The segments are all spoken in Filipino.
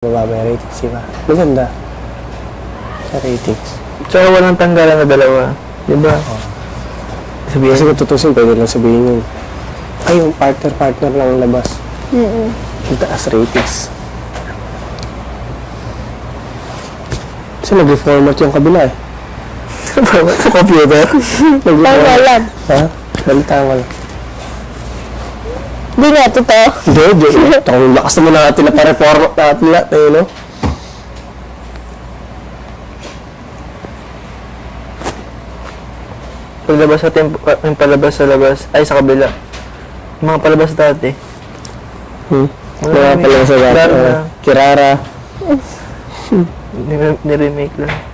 Mababa yung ratings, diba? Maganda sa ratings. Tsaka walang tanggalan na dalawa. Diba? Oh. Sabihin, Kasi kung tutusin, pwede lang sabihin yun. Ay, yung partner lang ang labas. Ang taas ratings. Kasi nag-reformat yung kabila eh. sa computer? Tanggalan. Ha? Balitaan ko lang. Di nga, totoo. Hindi. Ang lakas naman natin na pa-reformat natin lahat eh, no? Paglabas natin, yung palabas sa labas, ay sa kabila. Yung mga palabas dati. Mga pala sa Kirara. Niremake lang.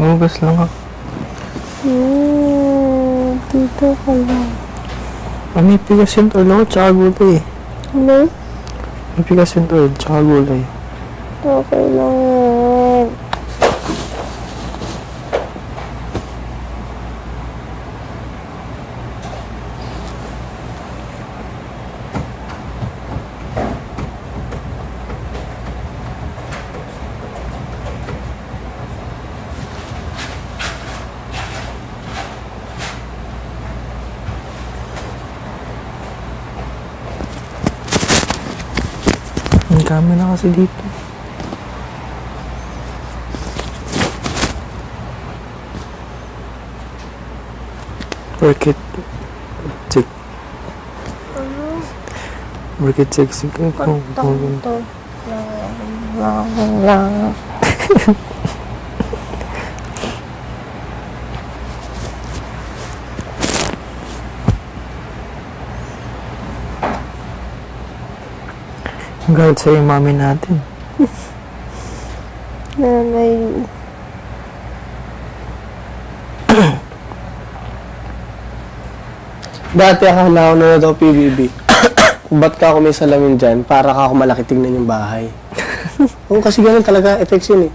Umugas lang ako. Dito ka lang. May pigas yung ulo ko, tsaka gulay eh. Ano? May pigas yung ulo, tsaka gulay. Okay lang yan. Ang camera kasi dito. Work it. Check. Work it, check. Lang. Ang galit sa'yo yung mami natin. Nanay. Dati akala ko na daw PBB. Ba't ka ako may salamin dyan? Para ka ako malaki tignan yung bahay. Oo, kasi ganun talaga effects yun eh.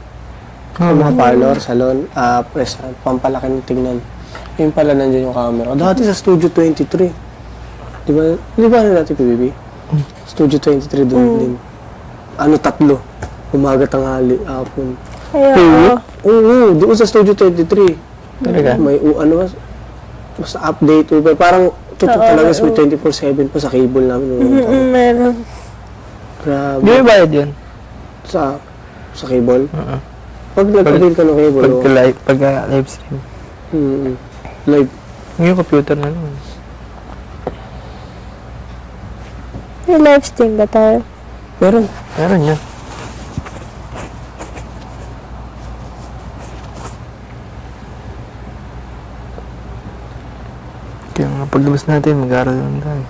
Yung mga parlor, salon, restaurant, pampalaki ng tignan. Yun pala nandiyan yung camera. Dati sa Studio 23. Di ba dati PBB? Studio 23 doon din. Ano, 3. Umaga, tanghali, hapon. Ayaw. Oo, doon sa Studio 23. Talaga? May ano, basta update. Parang totoo talaga may 24/7 pa sa cable namin. Meron. Grabe. Di ba bayad yun? Sa cable? Pag nag-avail ka ng cable. Pag-live stream. Live. Yung computer na naman. May live stream ba tayo? Meron. Meron yan. Kaya nga paglabas natin, mag-aaral lang tayo.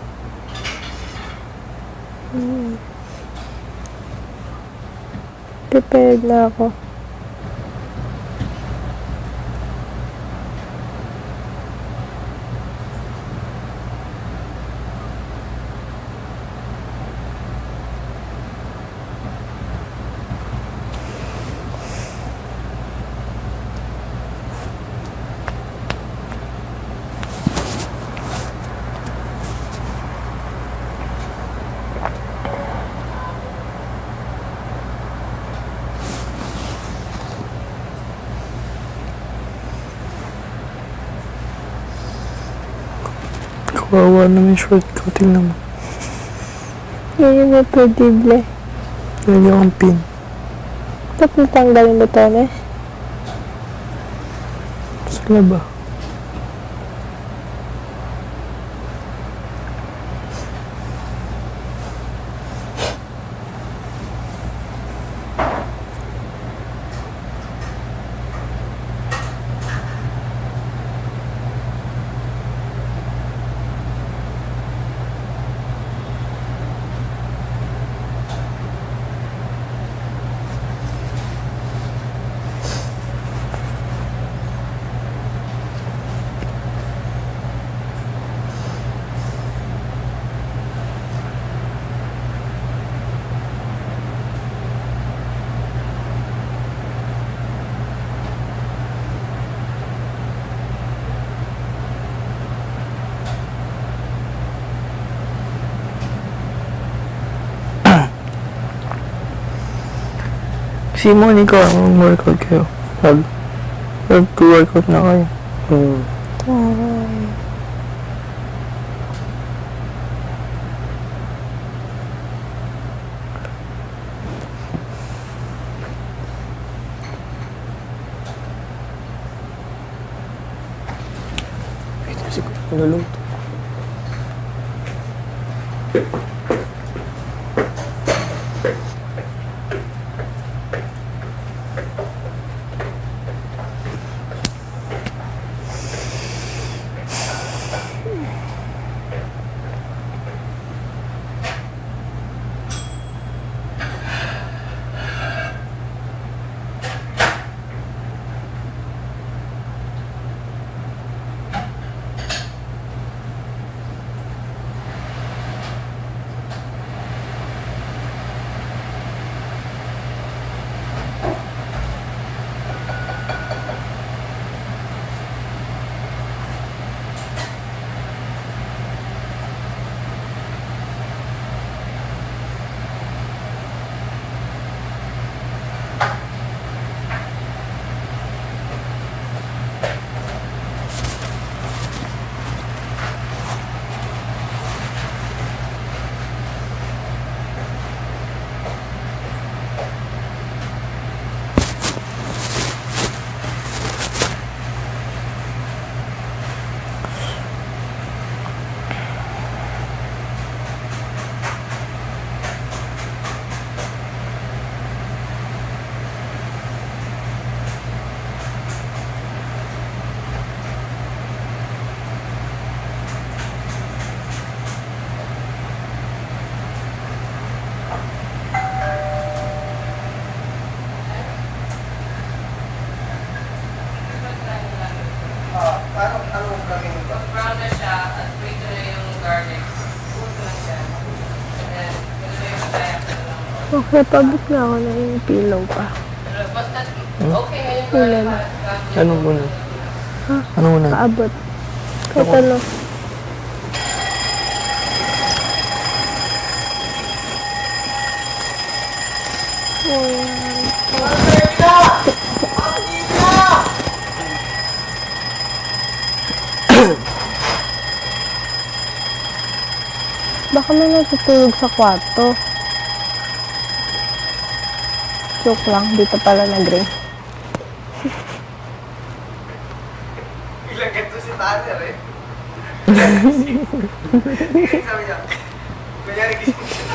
Prepared na ako. Kawawa naman yung short ko. Tingnan mo. Yan yung may pedible. Yan yung ang pin. Ba't natanggal yung botones? Sila ba? Si Monica, mag-workout kayo. Mag-workout na kayo. Taray. Wait, siguro nalulungto. Brown na siya at prito na yung garlic. Puto lang siya. And then, ganun na yung mataya ko lang. Okay, pabot na ako na yung pillow pa. Pero basta, okay na yung Ulan. garlic. Ano muna? Ano muna? Kaabot. Kahit ano. Baka may natutulog sa kwarto. Joke lang, dito pala nag-ring. Ilagay to si Tanner eh. Sabi niya, kunyari gising siya.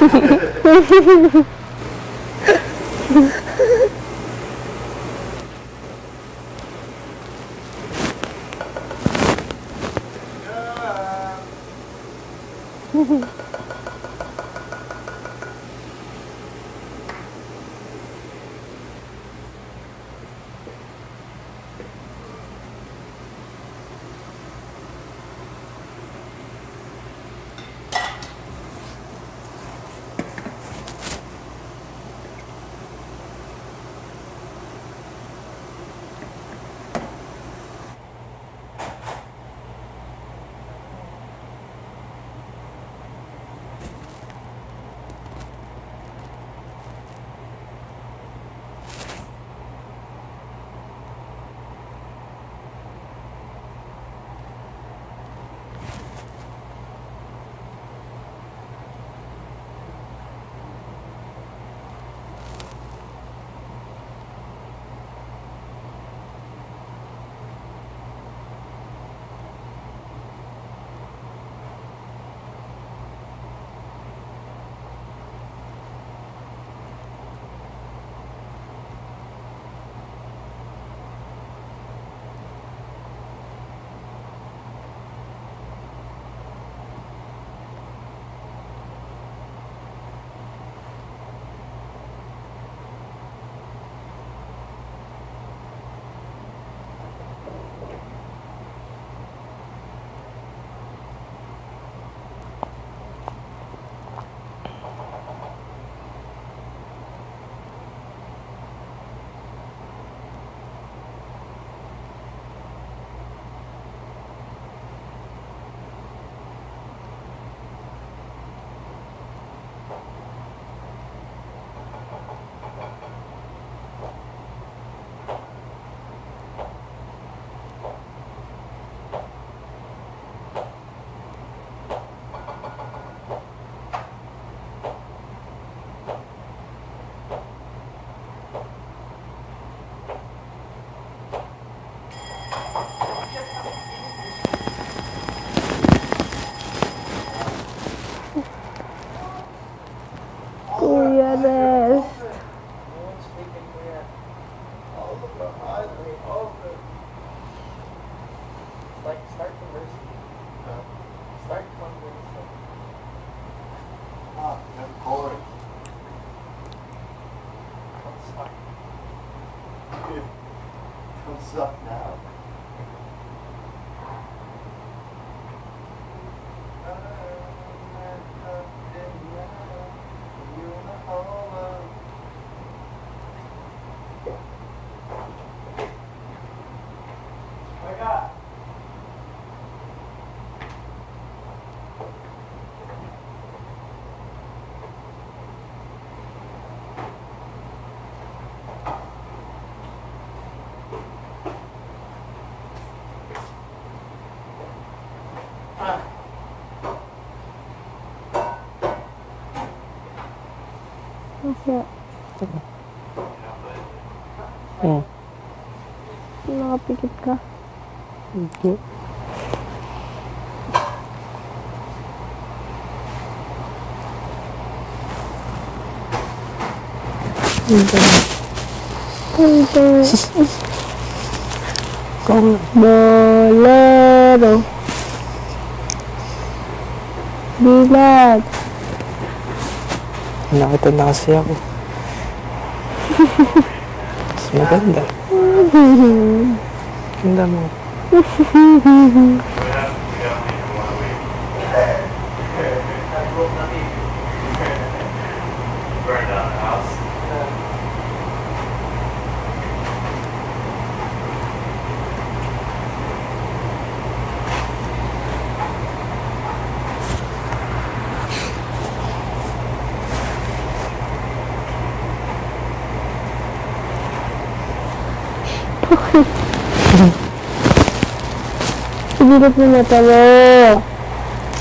Thumbs up now. Kasi, Hmm. nakapikit ka. Hindi. Punto. Kung Bolero. Bilat. nakita na kasi ako. Mas maganda. Ganda mo. Burn down the house. Ibilit mo na talo.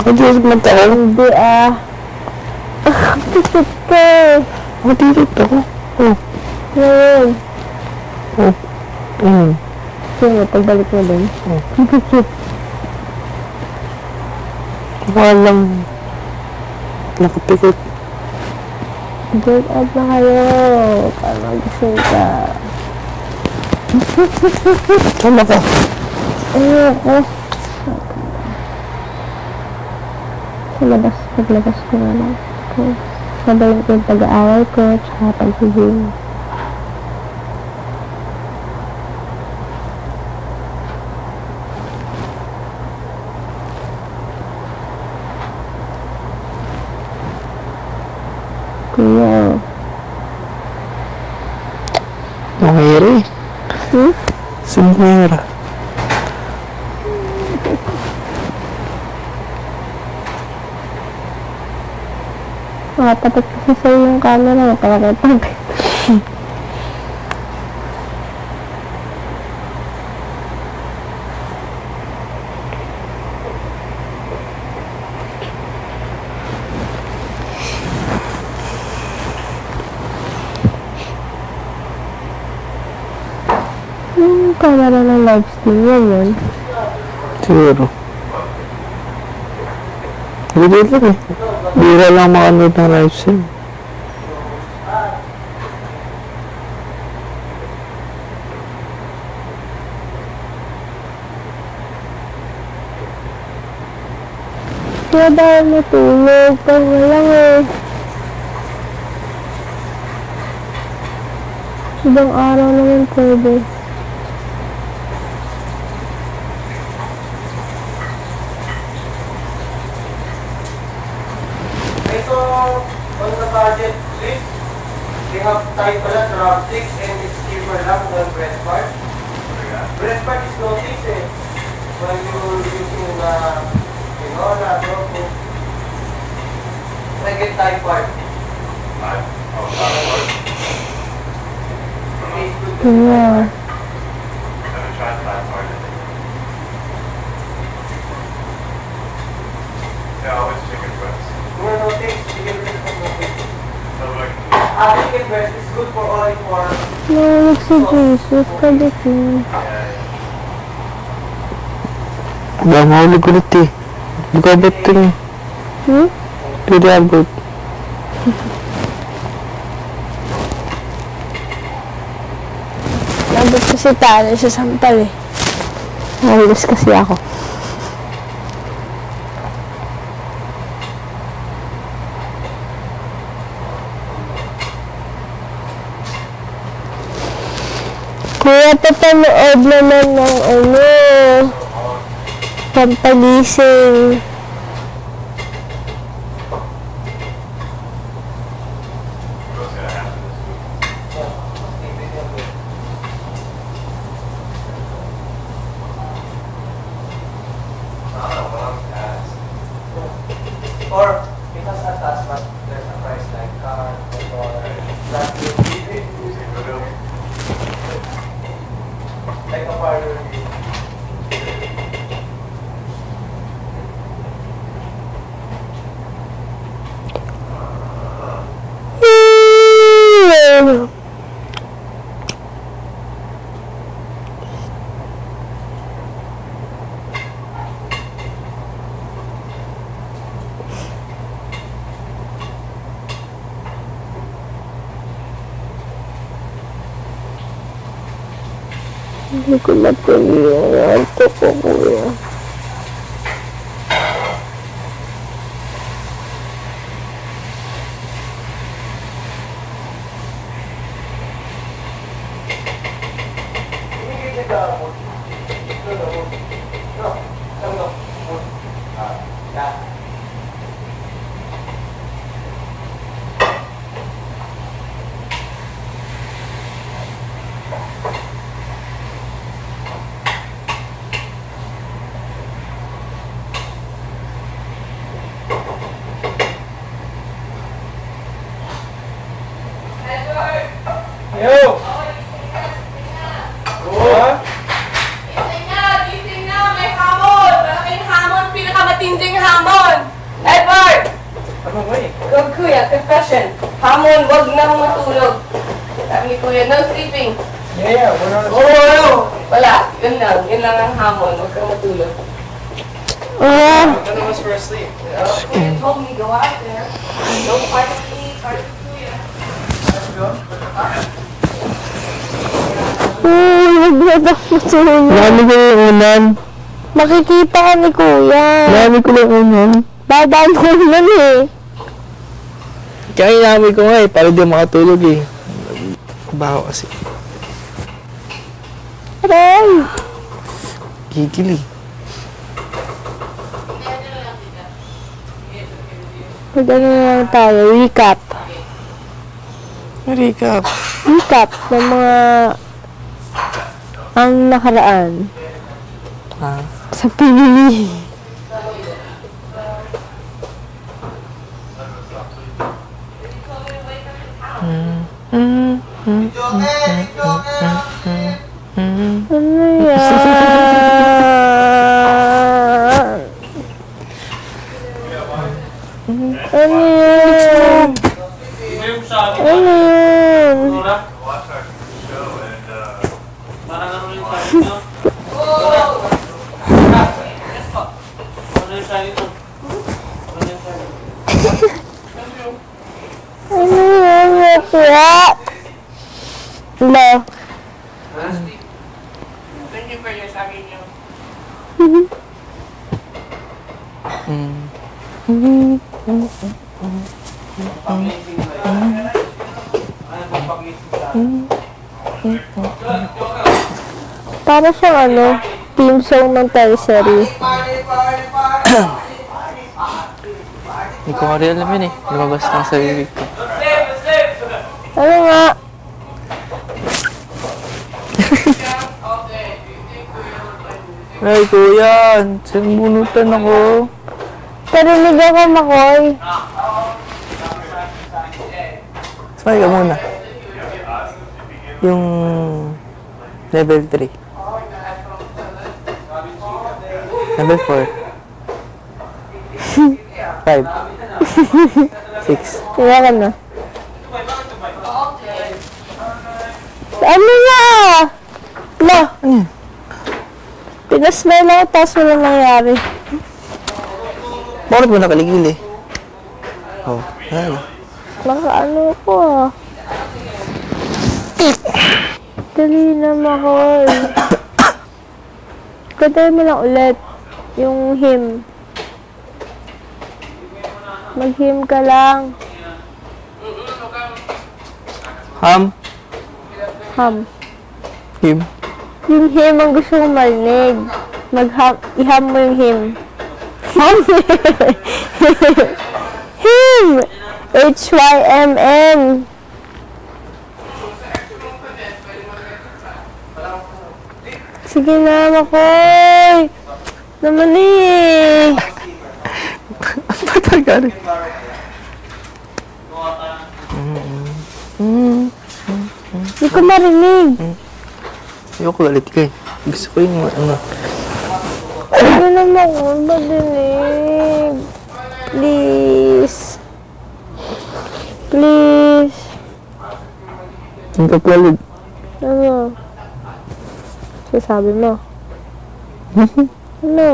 Ako dito mata ko. Hindi ah. Pikit ka. Ako dito ako. Oh. Ngayon. Oh. Hmm. Sige, pagbalik mo din. Oh. Pikit. Walang nakapikit. Break out na kayo. Para magising ka. Tama ka. Ayoko. Sa labas, paglabas ko na lang. Okay. Sabayin ko yung pag-aaral ko, tsaka pag-higing. Kuya, Nangyari. Sumera. tapat kasi sa'yo yung camera, pakakapag. Yung camera ng live stream, yun. Siguro. Hindi lang eh. Bira lang makanood ng live stream. Kaya dahil matulog, pag walang eh. Ibang araw naman pwede. Okay, so on the budget list, we have tayo pala sa drumsticks and it's cheaper lang than breast part. Breast part is notice eh. When you're using tinola, tofu. I get Thai part. Yeah. More notice, chicken breast is notice. Chicken breast is good for only for Nalulog si Jesus, pagdating. Wala mahulog ulit eh. Bukabot ito eh. Hindi abot. Nabot kasi tayo sa sampal eh. Nahulos kasi ako. Kuya, papanood naman ng pampagising. Or, because attachment, there's a price like car, motor, flat like a parlor. Hindi ko matuloy yung alto ko, kuya. Yo! Gising na! May hamon! Malaking hamon! Pinakamatinding hamon! Edward! Ano ba eh? Good, kuya. Confession. Hamon, wag nang matulog. Sabi ni kuya, no sleeping. Yeah, we're not Oo, wala. Yun lang. Yun lang ang hamon. Wag kang matulog. None of us were asleep. Kuya told me go out there. Don't fight with me. Fight with kuya. Let's go. Nagladak mo tulog. Dami ko yung unan. Makikita ka ni kuya. Dami ko yung unan. Babaan ko naman eh. Kaya inamoy ko nga eh, para di makatulog eh. Baho kasi. Aray! Gigil eh. Mag-ano na lang tayo, recap. Recap. Recap ng mga ang nakaraan Ah. sa PBB. Ano yan? Ano yan? Ano yan? Parang ano yung sabi nyo? Ano yung sabi nyo? Ano yung sabi nyo? Ano yan? Kaya? Lo. Thank you for your sabi niyo. Pag-ising ba yun? Ano ba pag-ising sa Para siyang ano, team song ng teleserye. Hindi ko nga rin alam yun eh. Lumabas lang sa bibig ko. Ano nga? Ay, kuya! Sinubunutan ako. Parinig ako, Makoy. Sumay ka muna. Yung level 3. Level 4. 5. 6. Kaya ka na. Ano nga? Lo. Pinasmell ako, tapos walang nangyari. Bakit mo nakaligil eh? Oh, wala na. Nakaano ko ah. Dali na, Makoy. Kantahin mo lang ulit yung hymn. Mag-hymn ka lang. Ham? Ham. Him. Yung him ang gusto kong marinig. Iham mo yung him. Him! H-Y-M-M. Sige na, Makoy. Naman eh. Patagal. Hindi ko marinig. Ayoko galit ka eh. Gusto ko yung ano. Hindi naman ko marinig. Please. Please. Ang kapalig. Ano? Sasabi mo. Ano?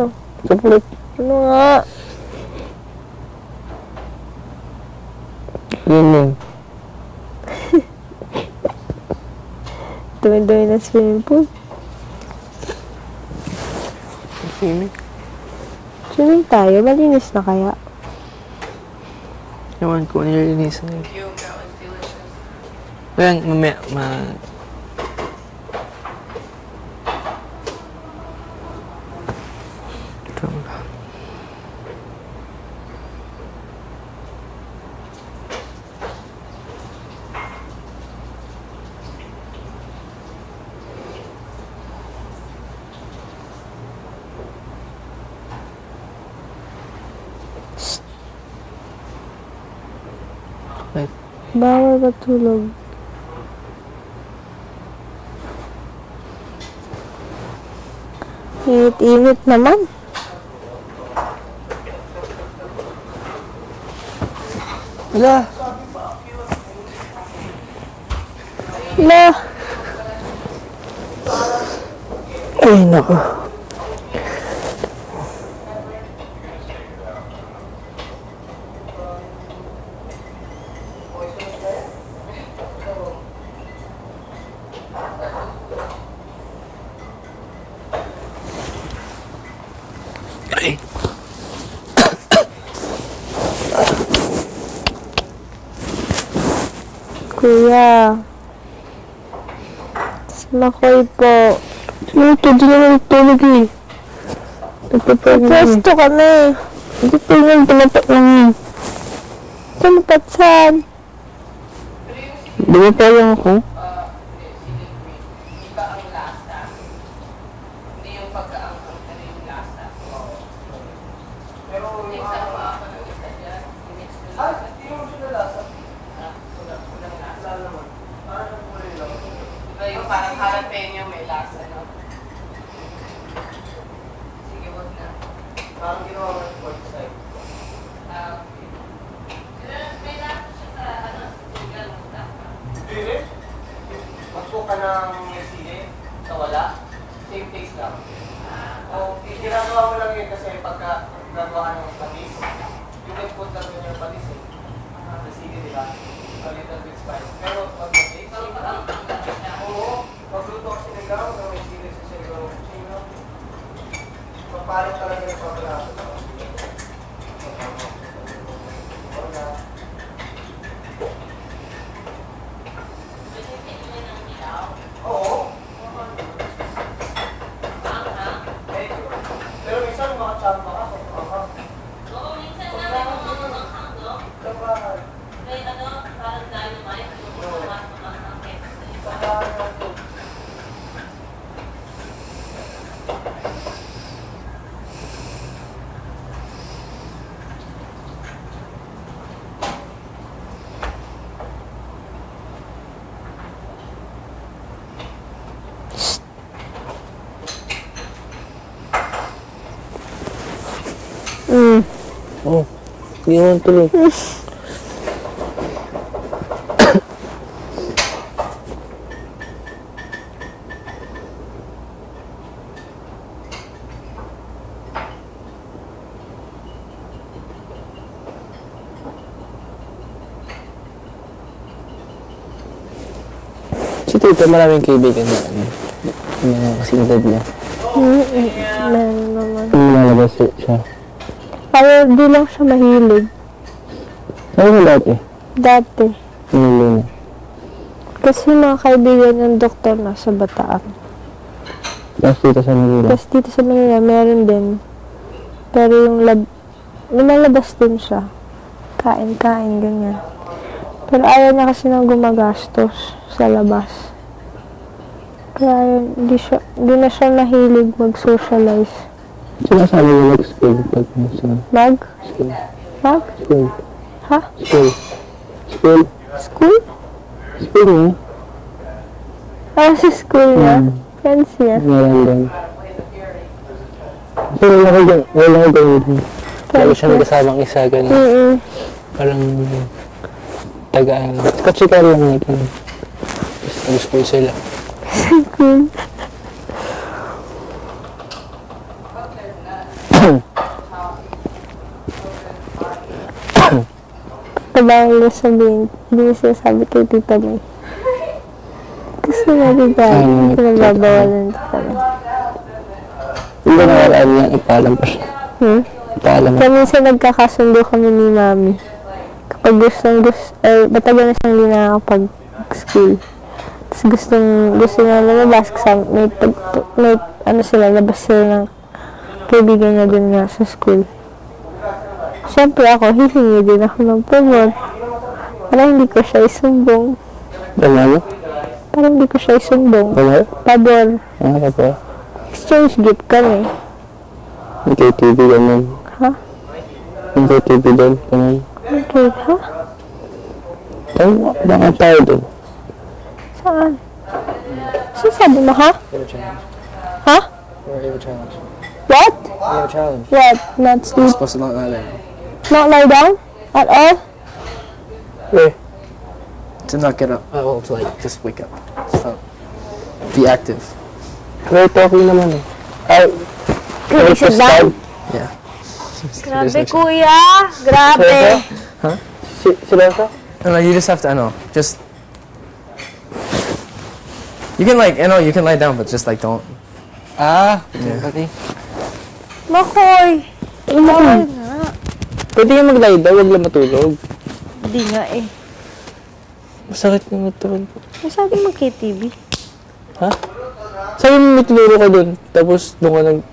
Kapalig. Ano nga? Yan yun. Dumi-dumi na swimming pool. Swimming. Swimming tayo. Malinis na kaya. Ewan ko, nililinisan na yun. Yoga was delicious. Kaya mamaya, Ito. Wait. Bawal matulog. Init-init naman. Wala. La. Ay, nako. Ay. Kuya. Si Makoy po. Ito, di naman tulog eh. Nagpapahinga. Pwesto ka na eh. Nagpapahinga, tumapak lang yun. Tumapat saan? Dumapayang ako. Iba ang lasa. Hindi yung pagkaangkang na yung lasa. Pero, Minsan pa ako ng isa dyan. Minix ko ah, lang. hindi mo siya nalasa. Kulang lasa. Wala naman. Parang nagkulay lang. Iba yung parang jalapeno may lasa, no? Sige, wag na. Parang ginawa mo yung pork side. May lasa siya sa, ano, sugal mo sa. Hindi. Magpo ka ng sili sa wala. Same taste lang. O, ginagawa mo lang yun kasi pagka gagawa ka ng patis, you can put lang yun yung patis eh. Sa sili, di ba? A little bit spice. Pero pag mag-taste, So, parang ang lasa siya. oo, magluto ka sinigaw na may sili sa sinigaw. Sino? Magpalit talaga yung paglaso. Wala. Oo. Eh, pero minsan makachamba ka. Kapag Oo, minsan nga may mga mamanghang, no? kapag May ano, parang dynamite. Yung mga mamanghang ketchup. Oh, hindi naman tuloy. Si Tito, maraming kaibigan na ano. Mga kasing edad niya. Meron naman. Lumalabas siya. Pero di lang siya mahilig. Ano mo dati? Dati. Nililo na. Kasi mga kaibigan ng doktor nasa Bataan. Tapos dito sa Manila. Tapos dito sa Manila, meron din. Pero yung lumalabas din siya. Kain-kain, ganyan. Pero ayaw niya kasi nang gumagastos sa labas. Kaya hindi na siya mahilig mag-socialize. Sinasabi mo mag-school pag nasa Mag? school. Mag? School. Ha? School. School. School? School mo? Ah, sa school niya. Friends niya. Meron din. Pero wala ko ganyan. Lagi siya may kasamang isa, ganyan. Parang tagaan. Katsika lang na ganyan. Tapos nag-school sila. School. Tabang niya sabihin, hindi niya sinasabi kay Tita May. Kasi nagagalit. Nababawalan Tita May. Hindi na walaan niya, ipaalam pa siya. Ipaalam. Kaya minsan nagkakasundo kami ni Mami. Kapag batagal na siyang hindi nakakapag-school. Tapos gusto niya lumabas kasama, may ano sila, labas sila ng kaibigan niya dun nga sa school. Siyempre ako, hihingi din ako ng pumot. Parang hindi ko siya isumbong. Ano? Parang hindi ko siya isumbong. Ano? Pabor. Ano ka pa? Exchange gift kami. May KTV ganun. Ha? May KTV doon. Ganun. Okay, ha? Ano? Bakit tayo doon? Saan? Saan sabi mo, ha? Ha? We have a challenge. What? We have a challenge. What? Not sleep? Supposed to not lie there. Not lie down? At all? Eh. To not get up. Oh, to like, just wake up. So, be active. May talking naman eh. Ay, Can you sit down? Yeah. Grabe, kuya! Grabe! Sila ka? No, you just have to, I know, just... You can like, I know, you can lie down, but just like don't. Okay. Makoy! Makoy nga. Pwede yung mag-lie daw, huwag lang matulog. Hindi nga eh. Masakit yung matulog. Masabi mo KTV? Ha? Sabi mo may tinuro ka doon, tapos doon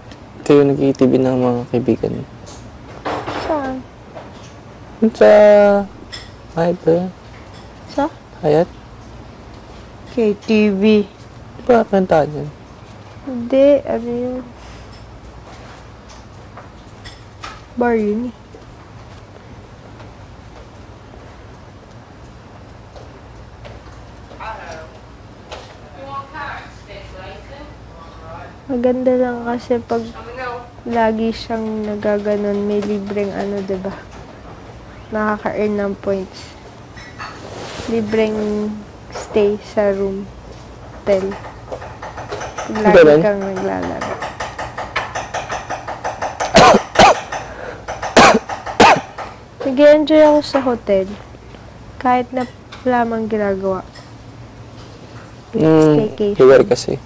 kayo nag-KTV ng mga kaibigan. Saan? Doon sa... Hayat ba yan? Sa? Hayat? KTV. Di ba kantaan yan? Hindi, ano yun? Bar yun eh. Maganda lang kasi pag lagi siyang nagaganon, may libreng ano, diba? Nakaka-earn ng points. Libreng stay sa room, hotel. Pag lagi Ganun? kang naglalaro. Nag-enjoy ako sa hotel. Kahit na wala mang ginagawa. Staycation. Lugar kasi.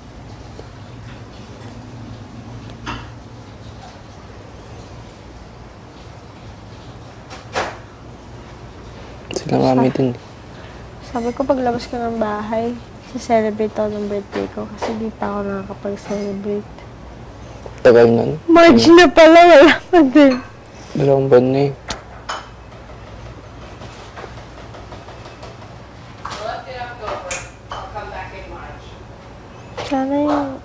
Sila mami dun. Sabi ko, paglabas ko ng bahay, celebrate ako ng birthday ko kasi di pa ako nakakapag-celebrate. Tagal nun. March na pala, wala pa din. 2 buwan na eh. Left in October. I'll come back in March. Sana yung...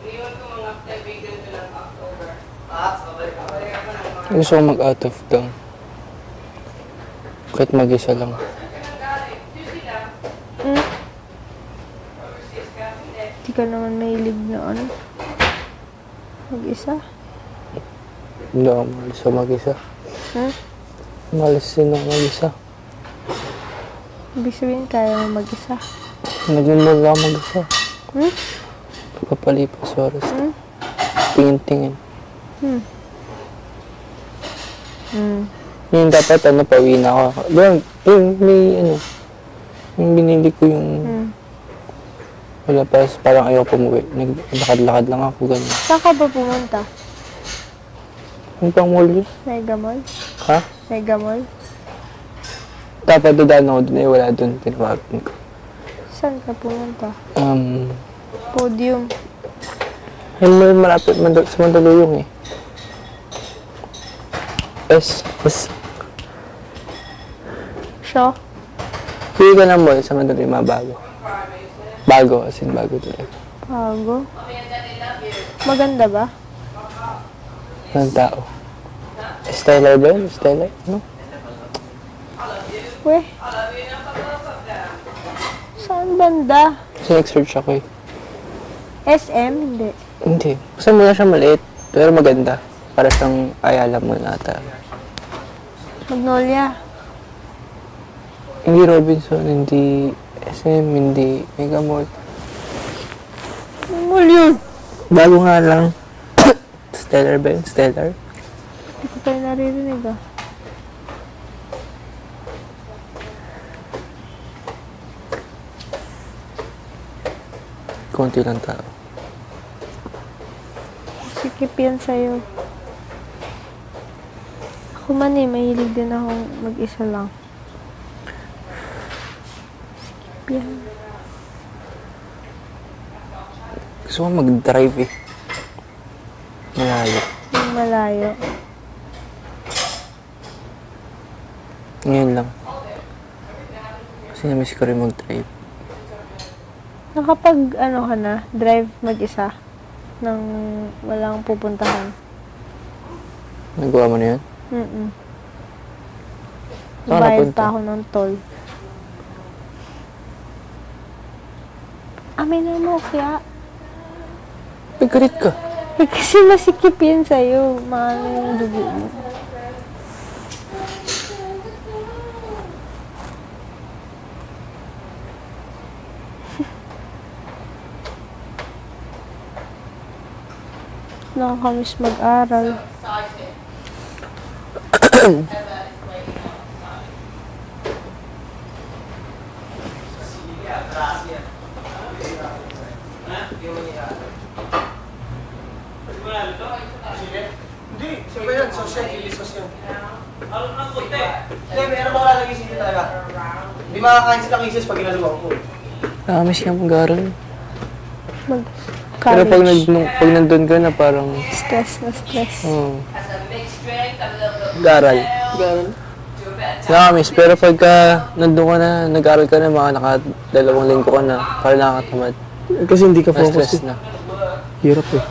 Iniwan ko mga kaibigan ko ng October. Balik ako ng March. Gusto ko mag-out of town. Kahit mag-isa lang. Di ka naman mahilig na ano. Mag-isa. Hindi ako malis sa mag-isa. Hmm? Malis din ako mag-isa. Ibig sabihin, kaya mo mag-isa. Nagmumula ako mag-isa. Hmm? Papalipas oras. Tingin-tingin. Yung dapat pauwi na ako. Yung may yung binili ko yung wala pa, parang ayoko pumuwi. Naglakad-lakad lang ako, ganyan. Saan ka ba pumunta? Yung pang mall yun? Mega Mall? Ha? Mega Mall? Dapat dadaan ako dun wala dun, tinawagan ko. Saan ka pumunta? Podium. Yun mo yung malapit sa Mandaluyong eh. Siya? Pili ka ng mall sa Mandaluyong, mabago. Bago, as in bago talaga. Bago. Maganda ba? Ng tao. Stellar ba yun? Stellar? No? Weh? Saan banda? Kasi nag-search ako eh. SM? Hindi. Hindi. Kasi muna siya maliit. Pero maganda. Para siyang Ayala mo nata. Magnolia. Hindi Robinson, hindi SM, hindi Megamall. Mall yun. Bago nga lang. Stellar ba yun? Stellar? Hindi ko tayo naririnig ah. Konti lang tao. Sikip yan sa'yo. Ako man eh, mahilig din akong mag-isa lang. Sikip yan. Gusto ko mag-drive eh. Malayo. Yung malayo. Ngayon lang. Kasi na-miss ko rin mag-drive. Nakapag ano ka na, drive mag-isa nang walang pupuntahan. Nagawa mo na yun? Saan ka Bayad napunta? pa ako ng toll. May namokya. Nagkarit ka. Eh, kasi masikip yan sa'yo. Maano yung dugo mo. Nakakamiss mag-aral. Hindi, sabi yan, social, social. Hindi, meron mga lalagay sila talaga. Hindi makakain sila cases pag inaluwang ko. Nakamiss ka mag-aral. Pero Mag-college. pag nandun ka na parang... Stress na stress. Oh, As a mixed drink, a little bit mag-aral. to a bit of Nakamiss. Pero pagka nandun ka na, nag-aral ka na, mga naka-2 linggo ka na, parang nakakatamad. Kasi hindi ka focus Na-stress eh. na. Hirap eh.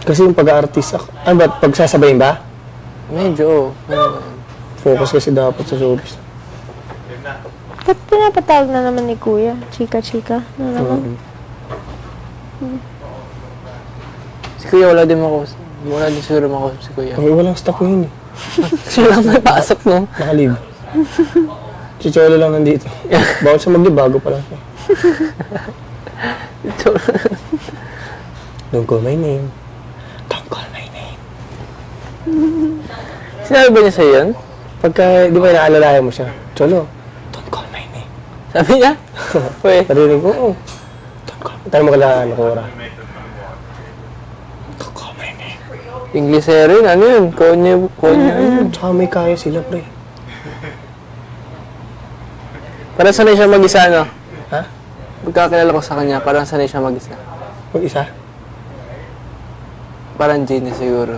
Kasi yung pag-aartist, ba, pagsasabayin ba? Medyo, Focus kasi dapat sa showbiz. Ba't pinapatawag na naman ni Kuya? Chika-chika na naman. Si Kuya wala din makausap. Wala din siguro makausap si Kuya. Okay, walang staff ngayon eh. Siya lang may pasok, no? Nakalib. Si Cholo lang nandito. Bawal siya mag-live, bago pa lang siya. Don't call my name. Don't call my name. Sinabi ba niya sa'yo yun? Pagka, di ba inaalalayan mo siya? Cholo, don't call my name. Sabi niya? Uy, Parinig ko, oh. Don't call my name. Tayo magkala, Cora. Don't call my name. English rin, ano yun? Konyo yun. Tsaka may kaya sila, pre. Parang sanay siya mag-isa, no? Ha? Pagkakilala ko sa kanya, parang sanay siya mag-isa. Mag-isa? Parang genius siguro.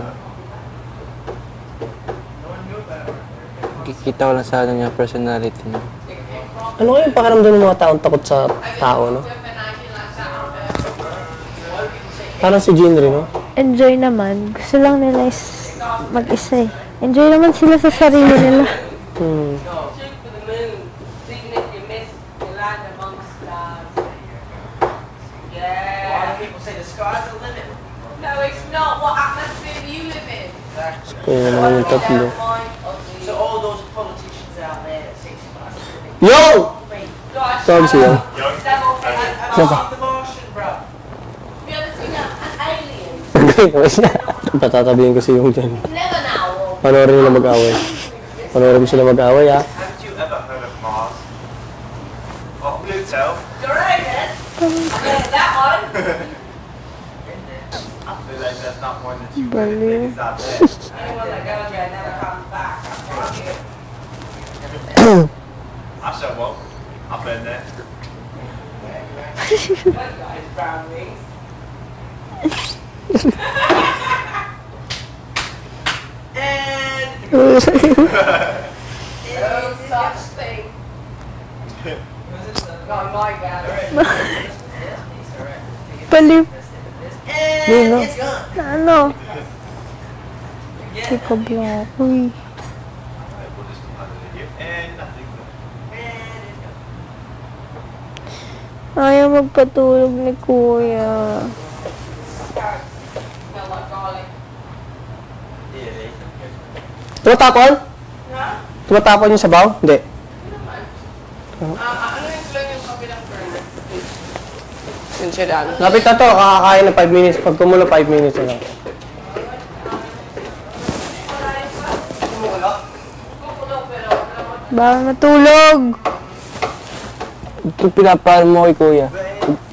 Kikita ko lang sa ano niya, personality niya. Ano kaya yung pakiramdam ng mga taong takot sa tao, no? Parang si Jean rin, no? Enjoy naman. Gusto lang nila is mag-isa eh. Enjoy naman sila sa sarili nila. shoot for the moon. So even if you miss, you land amongst stars. Yeah. A lot of people say the sky's the limit. No, it's not. What atmosphere do you live in? Kaya naman yung tatlo. So all those politicians out there that say sky's the limit. Yo! Gosh, Tawag siya. devil thing. I've seen The Martian, bro. Have you ever seen an alien? Gawin naman siya. Patatabihin ko si yung dyan. Never now. Panoorin nila mag-away. Panoorin mo sila mag-away, ha? Haven't you ever heard of Mars? Oh, Pluto. Uranus. That one. Like, there's not more than 2 Baliw. things out there. Anyone that goes there never comes back. I promise you. I said, well, I've been there. Guys, promise. And No such thing. Oh my god. Palip. and it's gone. Na ano? Hindi ka blanco eh. Alright, we'll just deposit it here. And nothing. And it's gone. Ayaw magpatulog ni Kuya. Smell like garlic. Tumatapon? Ha? Tumatapon yung sabaw? Hindi. Ano yung lang yung kabilang burner? Since you're done. Lapit na to, kakakain ng 5 minutes. Pag kumulo, 5 minutes na lang. Bawal matulog. Ito pinapahal mo kay kuya.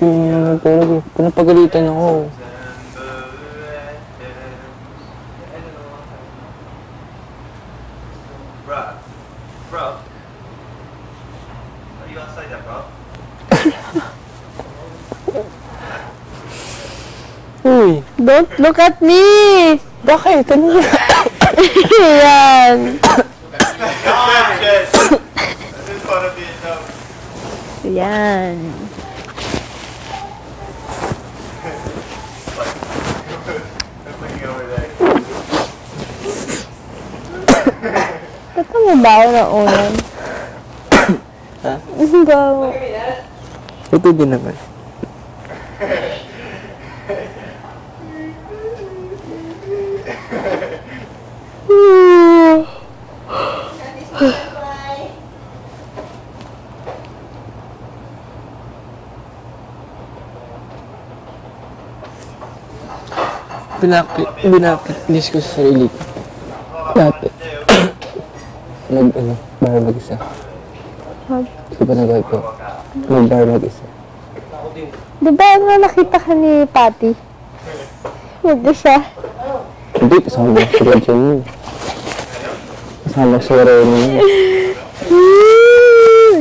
Yung tulog eh. Pinapagalitan ako. Bruh. Bro. Are you outside that, bro? Uy, Don't look at me! bakit? Ano ba? Yan. Shit. This is gonna be enough. Yan. I'm looking over there. Ba't mo bawo na ulan? Ha? Bawo. Ito din naman. Binapit ko sa sarili ko. Dati. Bar mag-isa. Hindi ba nagawin ko? Mag-bar mag-isa. Di ba nakita ka ni Patty? Mag-isa. Hindi, kasama ko si Rachel mo. Kasama ko si Remy.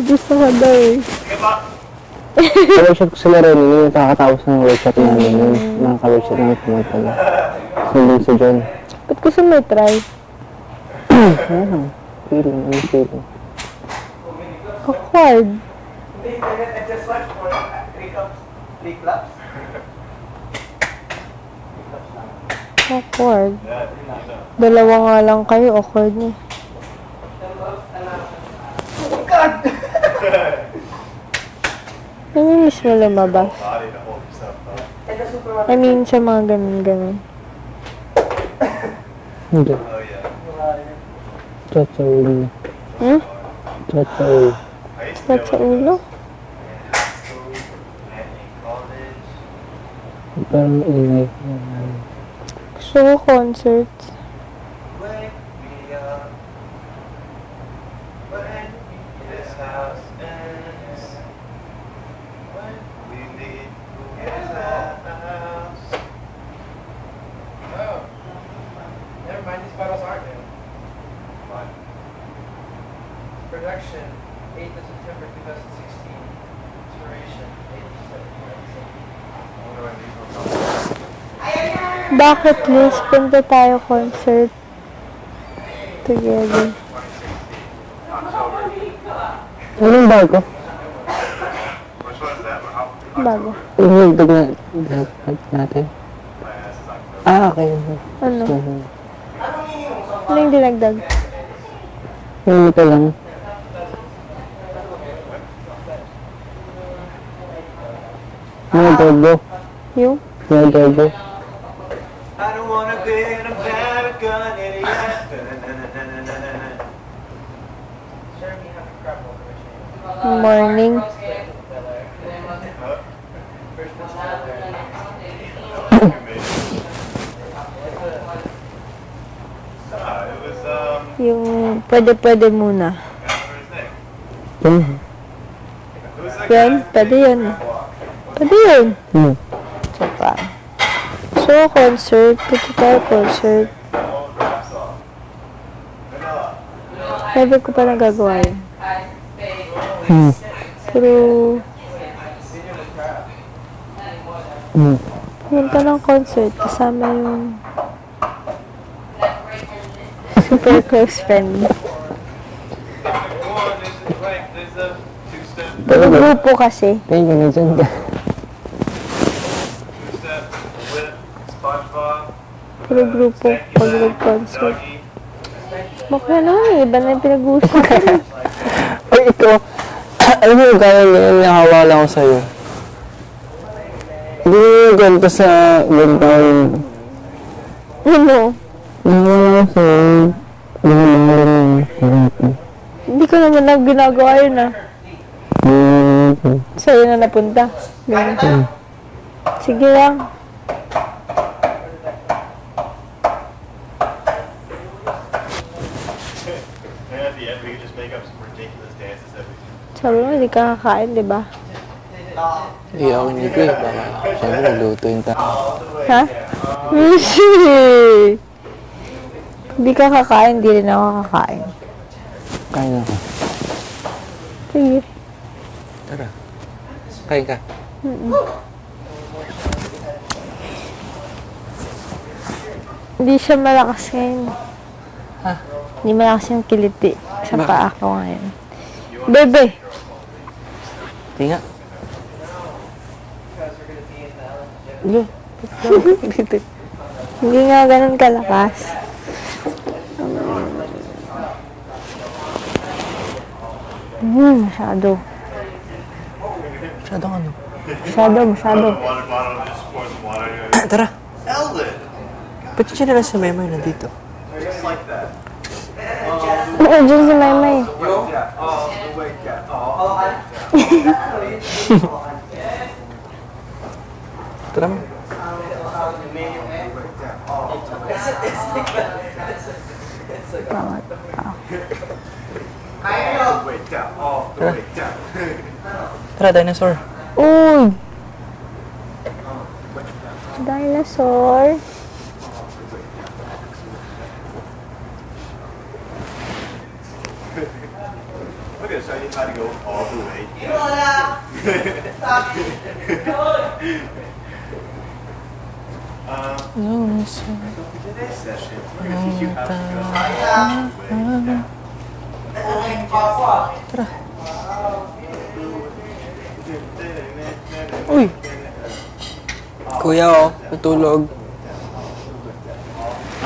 Gusto ko daw eh. Sa workshop ko sila Remy, yung nakakatapos ng workshop namin yun. Nakaka-workshop namin pumunta na. Sundin si John. Ba't gusto mo i-try? Ano? Feeling, ano feeling? Awkward. I just watched for 3 claps. Awkward. Dalawa nga lang kayo, awkward niya. Namimiss mo lumabas. Body to hold yourself up. And the supermarket. I mean, sa mga ganun-ganun. Hindi. Oh yeah. Chat sa ulo. Hmm? Chat sa ulo. I used to Ba't sa ulo? in high school and in college. Parang ingay. Gusto ko concert. Wake me up when this house ends. When we leave, who is at the house? Oh. Never mind, these bottles aren't new. What? Production, 8th of September 2016. Expiration, 8th of September 2017. I wonder when these will come. Bakit, Liz? Punta tayo concert. Together. 2016. October. Anong bago? Which one is that? Bago. Yung nagdag natin. My ass is October. Ah, okay. Ano? So, Ano yung dinagdag? yung ito lang. Mga dogo. Yung? Mga dogo. I don't wanna be an American idiot. Jeremy, you have to grab over the machine. Morning. First person out there. It was Yung pwede-pwede muna. what's his name? Yan. Who's that Yan, guy? pwede yun. Pwede yun. Hmm. So, pa. So, concert. Punta tayo concert. All the rap song. Vanilla. Never ko pa nagagawa yun. Hmm. Pero, Pumunta ng concert, kasama yung super close friend. One is the plank, there's a two-step, Pero grupo kasi. Kaya ganun dyan ka. two-step, flip, SpongeBob, Puro grupo pag nag-concert. doggy. Bakla naman eh, iba na yung pinag-uusapan. Ay, ikaw. Alam mo, kaya ngayon nakawala ko sa'yo. Hindi mo yung ganito sa ganitong... Ano? Nakawala ko sa'yo. Hindi ko naman na ginagawa yun ah. Sa'yo na napunta. Ganun. Sige lang. And at the end, we can just make up some ridiculous dances that we do. Sabi mo, hindi ka kakain, di ba? Hindi ako nito eh. Baka siyempre nagluto yung tao. Ha? Hindi ka kakain, hindi rin ako kakain. Kain ako. Sige. Tara. Kain ka. Hindi siya malakas ngayon. Ha? Hindi malakas yung kiliti sa paa ko ngayon. Bebe! Hindi nga. Hindi nga ganun kalakas. Masyado. Masyadong ano. Masyado. Water bottle, just pour some water. Tara. Eldon! Ba't yung sinila si Maymay nandito? Just like that. Oo, dyan si Maymay. Tara mo. Tara, dinosaur. Uy! Dinosaur. We're gonna show you how to go all the way So for today's session, we're gonna teach you how to go all the way down. Uy! Kuya, oh. Natulog.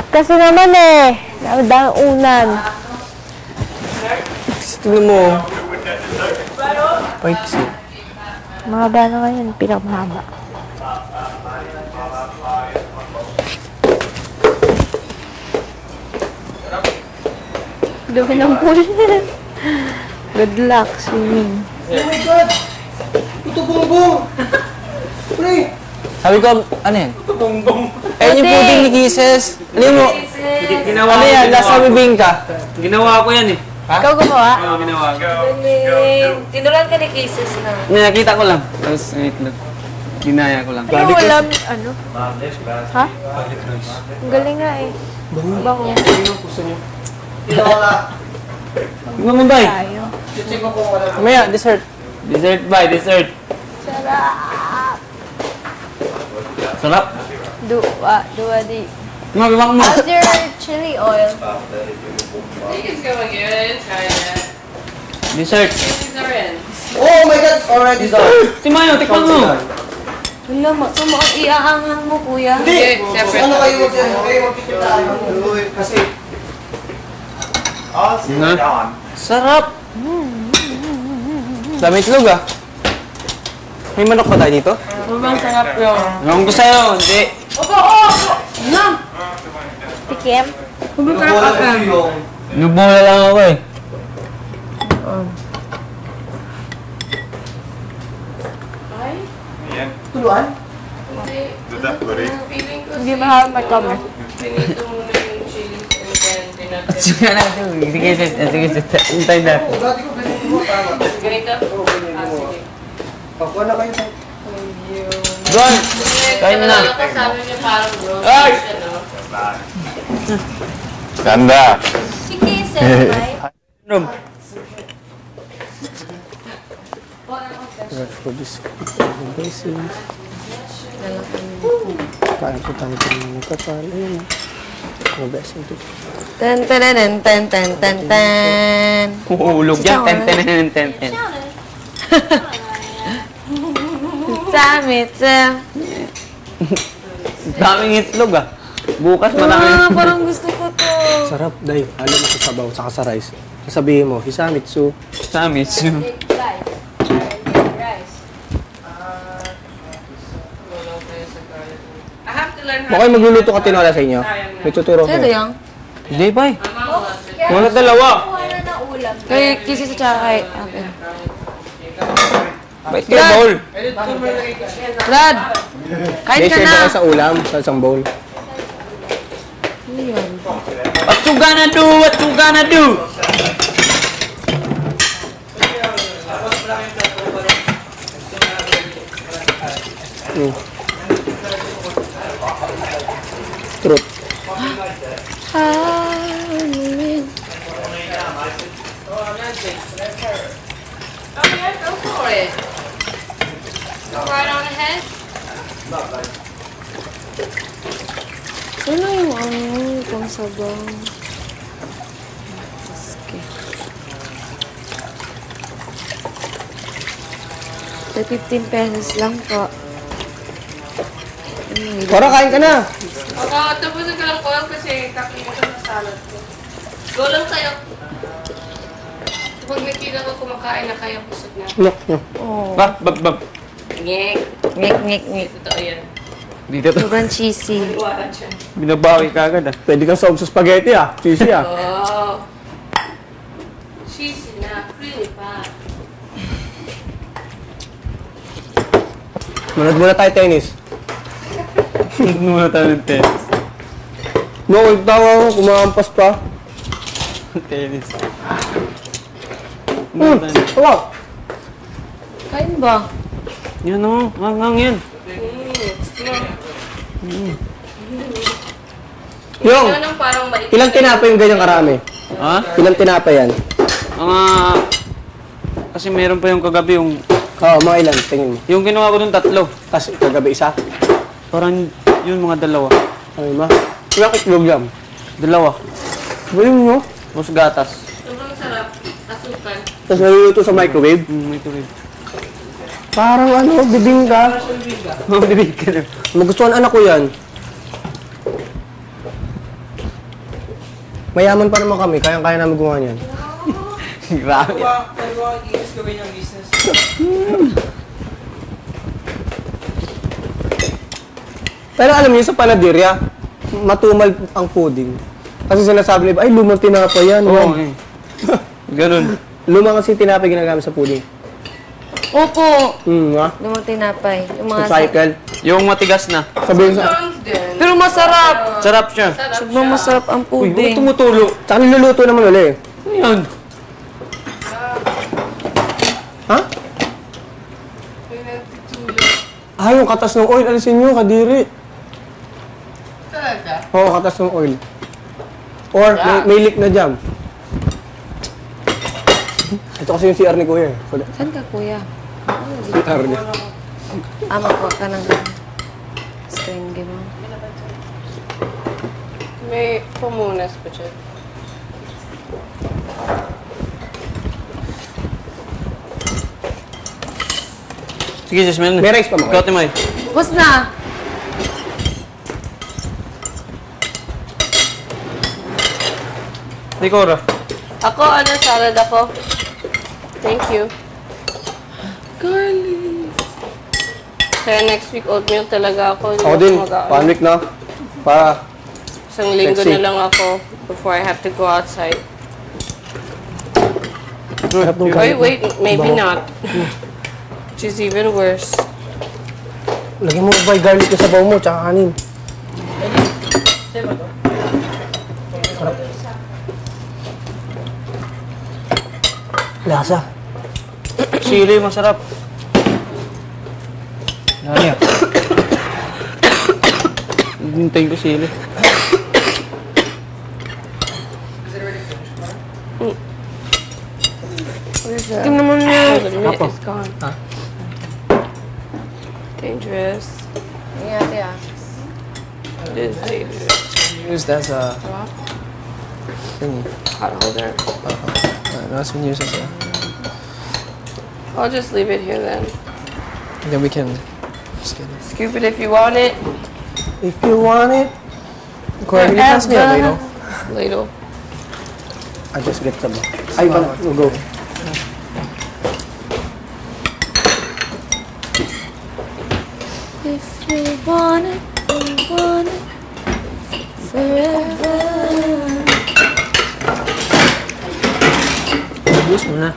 Kasi naman eh, unan. Tignan mo. Paiksi. Mahaba na ngayon, pinakamahaba. Dumi ng pool. Good luck swimming. Oh my God! Ito bongbong! Pre! Sabi ko, ano yan? Ayun yung puting ni Kisses. Ano mo? Ano yan? Nasa bibing ka. Ginawa ko yan eh. Ikaw gumawa? Oo, ginawa ko. Tinuruan ka ni Kisses na. Nakita ko lang. Tapos, wait lang. Ginaya ko lang. Ano wala, ano? Ha? Ang galing nga eh. Bango. Tingnan mo ba eh? Tayo. Mamaya, dessert. Dessert ba? Dessert. Sarap. Sarap. Dua di. Mabibang mo. How's your chili oil? I think it's going good. Try that. Dessert. These are in. Oh my God! Already done! Timayo, tikman mo. Wala, ang iaanghang mo, kuya. Hindi, separate. Ano kayo mag-picture tayo? Kasi I'll see you on. Sarap! Dami itlog ah. May manok pa tayo dito? Sobrang sarap yun. Ewan ko sa'yo. Hindi. Tikim? Nubula lang ako eh. Yan. tuluan? Did that buddy? Feeling ko Hindi mahal kami. pinito muna yung chilies and then pinatid. Sige natin. Sige, sige. Hintay natin. Dati ko ganito mo tama. Ganito? Sige. Pakuha na kayo sa... Doon! Kain na. Ano pa sabi niya parang roast Ay! siya, no? Ganda. Si Kisses, right? Room. na lang kami. Kain po tayo ng kapal. Ayun. Ang best ito. Ten, ten, ten, ten, ten, ten, ten. Uhulog yan. Ten. Damit, Daming itlog ah. Bukas marami. parang gusto ko to. Sarap, day. Halo mo sa sabaw, saka sa rice. Sasabihin mo, Hisamitsu. Samis. I have to learn how Baka magluluto ka tinola sa inyo. May tuturo ko. Ito yung? Hindi ba eh. Wala dalawa. Kay Kisi sa tsaka kay akin. Bait kayo, bowl. Brad! Kain May ka share na! ba sa ulam, sa isang bowl? What you gonna do? What you gonna do? Truth. Halloween. Oh yeah, go for it. Go right on ahead. Ano yung pang sabaw? Okay. 15 pesos lang po. Para kain ka na. Tapusin ko lang po kasi kakalimutan ng salad ko. Go lang kayo. Kapag nakita ko kumakain na kaya busog na. No. Oh. Bab. Ngek. Ngik. Totoo yan. Dito to. Sobrang cheesy. Iwanan siya. Binabawi ka agad ah. Pwede kang saob sa spaghetti ah. Cheesy ah. Oh. Cheesy na. Really pa. Manood muna tayo tennis. Muna tayo ng tennis. No, tawa ako, kumakampas pa. Tennis. Tawa. Kain ba? Yan o. Hangang yan. Yung, Yan ang parang mait. ilang tinapay yung ganyang karami? Ha? Ilang tinapay yan? Mga... Kasi meron pa yung kagabi yung... Oo, mga ilan, tingin mo. Yung ginawa ko dun 3. Tapos kagabi isa. Parang yun mga 2. Ay ma. Ilang itlog yan? 2. Galing mo. Tapos gatas. Sobrang sarap. Asukal. Tapos naluluto sa microwave. Microwave. Parang ano, bibingka. Mabibig ka na. Magustuhan anak ko yan. Mayaman pa naman kami, kayang-kaya namin gumawa niyan. Grabe. Pero alam niyo, sa panadirya, matumal ang pudding. Kasi sinasabi nila, ay lumang tinapay yan. Oo Yan. eh. Ganun. Lumang kasi tinapay ginagamit sa pudding. Opo! Ha? Lumang tinapay. Yung mga Cycle. Yung matigas na. Sabihin sa... Sounds din. Pero masarap! Sarap siya. Sobrang masarap ang Uy, bakit pudding. tumutulo? Tsaka niluluto naman ulit. Ano yan? Ha? Ah, yung katas ng oil. Alisin nyo, kadiri. Talaga? Oo, katas ng oil. Or, may leak na jam. Ito kasi yung CR ni Kuya. Saan ka, kuya? CR niya. Makuha ka ng string mo. May pumunas pa siya. Sige, Jasmine. May rice pa mo. Ikaw, Timay. Bus na! Ikaw, Ra. Ako, salad ako. Thank you. Garlic! Kaya next week oatmeal talaga ako. Hindi Ako din, mag-aano. 1 week na. Para, Isang linggo Let's see. na lang ako before I have to go outside. harap ng Wait, garlic. wait, maybe not. Which is even worse. Lagyan mo ba yung garlic yung sabaw mo, tsaka kanin. Sarap. Lasa. Sili, masarap. Ano yan? Hintayin ko sili. Tingnan naman niya. Apo. It's gone. Dangerous. Yeah. It is Used as a thingy. hot holder. No, it's been used as a. I'll just leave it here then. Then we can just get it. Scoop it if you want it. If you want it, Corey, can you pass me a ladle? Ladle. I just get some. Ay, go. If you want it forever. Use mo na.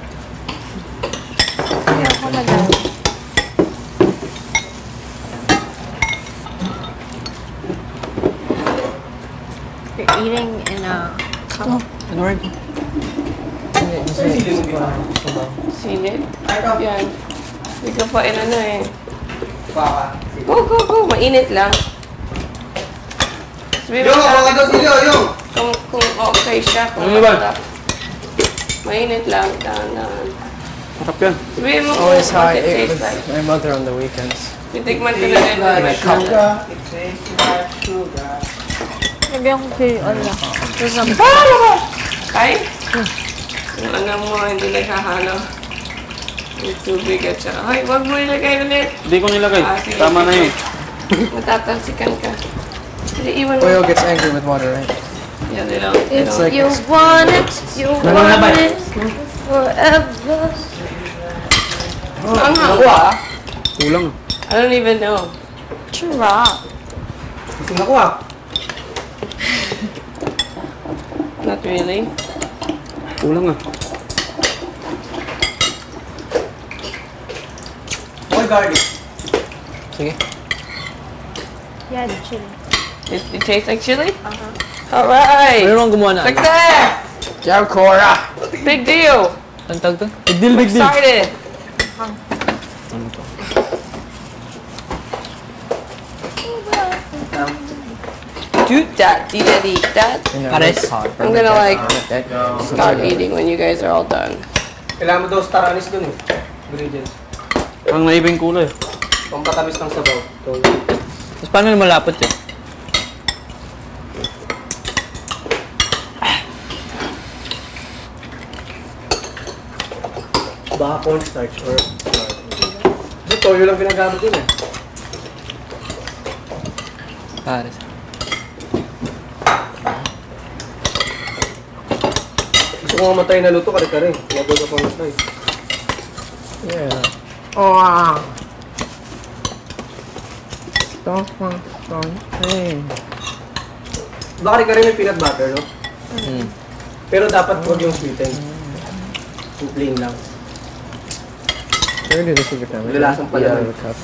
You're eating in a cup. Edward. Sili. Yan. Hindi ko pa inano eh. Go. Mainit lang. Sabi mo sa kung okay siya, kung masarap. Mainit lang, dahan-dahan. Harap yan. Sabihin mo Always kung how what I it ate tastes with like. my mother on the weekends. Titikman ko na rin. My cup. It tastes like sugar. Lagyan ko cereal na. Kay? Yung anak mo, hindi naghahalo. Yung tubig at saka, ay, wag mo ilagay ulit. Hindi ko nilagay. Sige, Tama na sige. yun. Matatalsikan ka. Hindi, iwan mo. Oil gets angry with water, right? Yeah, they don't. It's like You want it forever. Ang hawa. Kulang. I don't even know. Chirap. Gusto na ko ah. Not really. Kulang ah. Boy garlic. Sige. Yeah, the chili. It tastes like chili? Alright! Meron gumawa na. Success! Ciao, Cora! Big deal! Ang tag to? Big deal. Excited! Do that, dee that. Pares. I'm gonna like start eating when you guys are all done. Kailangan mo daw star anise dun eh. Ingredients. Ang naibing kulay. Pampatamis ng sabaw. So, Tapos paano na malapot yun? baka cornstarch or kasi toyo lang ginagamit yun eh. Pares. Gusto ko nga matay na luto, kare-kare. Lagay ko pang matay. Yeah. Hey. Baka kare-kare may peanut butter, no? Pero dapat huwag yung sweeten. Yung plain lang. You're gonna do this with your family? Lalasang pala. Yeah, with cup.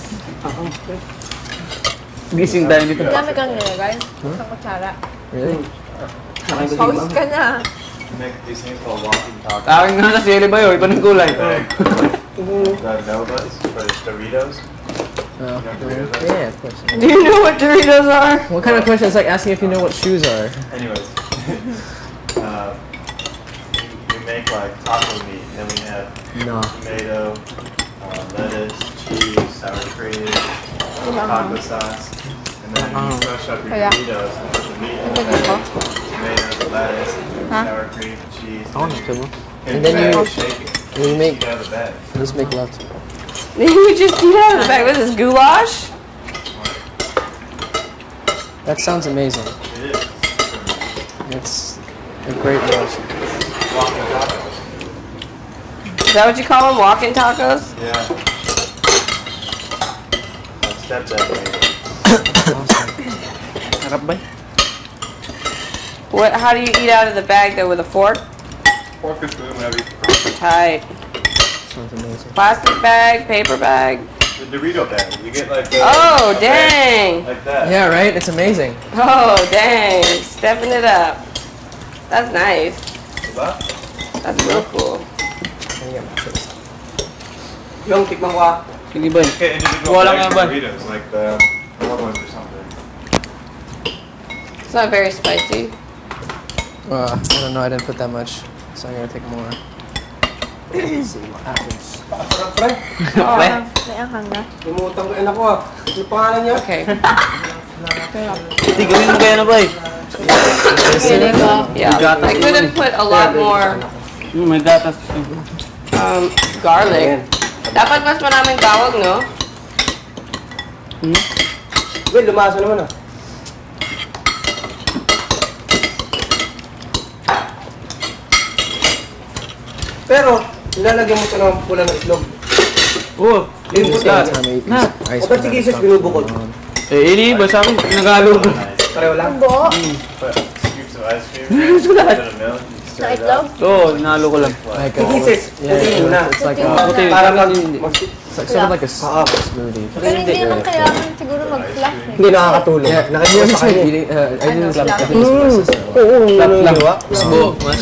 Gising tayo dito. Dami kang nilagay. Isang kutsara. Really? Nakain ko Pause ka na. You make these things called walking tacos. Akin nga na sili ba yun? Iba ng kulay. Novas, but it's Doritos. Oh. Doritos are? Yeah, of course. Do you know what Doritos are? What kind of question is like asking if you know what shoes are? Anyways, we make like taco meat, and then we have No. tomato, lettuce, cheese, sour cream, taco sauce, and then you crush up your Kaya. Doritos and put the meat in Lagay ko. tomatoes, lettuce, Huh? sour cream, cheese. I want to mo. And then then you- shake it. You make, Get out of the bag. just make love to me. You just eat out of the bag. What is this, goulash? That sounds amazing. It is. It's a great meal. Walking tacos. Is that what you call them? Walking tacos? Yeah. My stepdad made it. Harap ba? What? How do you eat out of the bag though? With a fork? Fork and spoon, whatever you Tight. Sounds amazing. Plastic bag, paper bag. The Dorito bag. You get like the Oh, a bag dang. like that. Yeah, right? It's amazing. Oh, dang. Stepping it up. That's nice. Diba? That's real cool. Yung tikman ko ah. Sige ba? Get individual Wala bags nga ba? of Doritos, like the more ones or something. It's not very spicy. I don't know, I didn't put that much, so I'm gonna take more. Sarap, pre. May anghang na. Lumutang ko anak ko ah. Ano pangalan niya? Okay. Hindi, gawin mo kaya na ba eh? Yeah. I could have put a lot more May gatas. garlic. Dapat mas maraming bawang, no? Wait, lumasa naman ah. Pero, nilalagyan mo ito ng pula ng itlog. Oo. Yung pula. O ba't sige sis binubukod? Eh, iniiba sa akin. Nag-aalog. Pareho lang. Buo. Scoops of ice cream, a little milk. Na itlog. Oo, inalo ko lang. Sige sis, putin mo na. Puti. Para mag... Sort of like a smoothie. Pero hindi naman kailangan siguro mag-fluff eh. Hindi nakakatulong. Nakikita sa kanya. Oo, naniniwa. Buo. Mas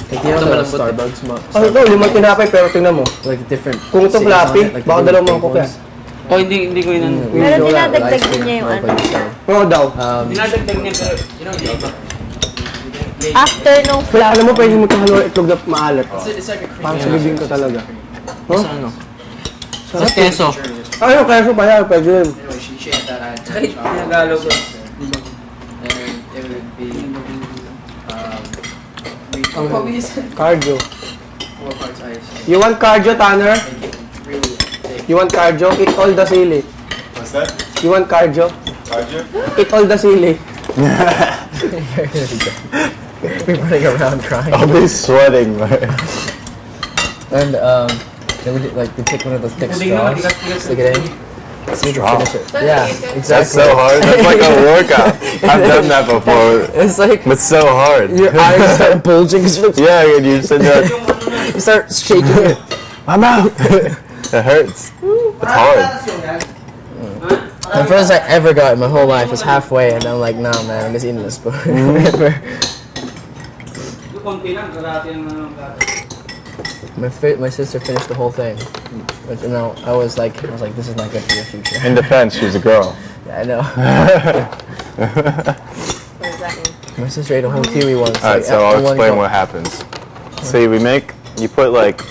Like, you know the Starbucks Ano ito, limang tinapay pero tingnan mo. like different. Kung ito fluffy, baka dalawang mangkok yan. Oh, hindi ko inan. Pero dinadagdag din niya yung ano. Oo daw. Dinadagdag niya pero, After nung fluff. Alam mo, pwede mo ito haluan itlog na maalat. Parang sa bibing ko talaga. Huh? sa keso. Ayun, kaya so pala, pwede yun. Nag-aalog ko. Cardio. You want cardio, Tanner? You want cardio? Eat all the sili. What's that? You want cardio? Roger? Eat all the sili. We're running around crying. I'll be sweating, man. And then we like we take one of those thick straws, stick it in, so we can finish it. Yeah, exactly. That's so hard. That's like a workout. I've done that before. It's like It's so hard. your eyes start bulging because Yeah, and you said that you start shaking it. I'm out. It hurts. It's hard. The first I ever got in my whole life was halfway, and I'm like, nah, man, I'm just eating this spoon. Konti lang, karate lang naman gatas. My sister finished the whole thing, but you know, I was like, this is not good for your future. In defense, she's a girl. Yeah, I know. What does that mean? My sister ate a whole kiwi once. Alright, like, so I'll after one explain go. what happens. See, you put like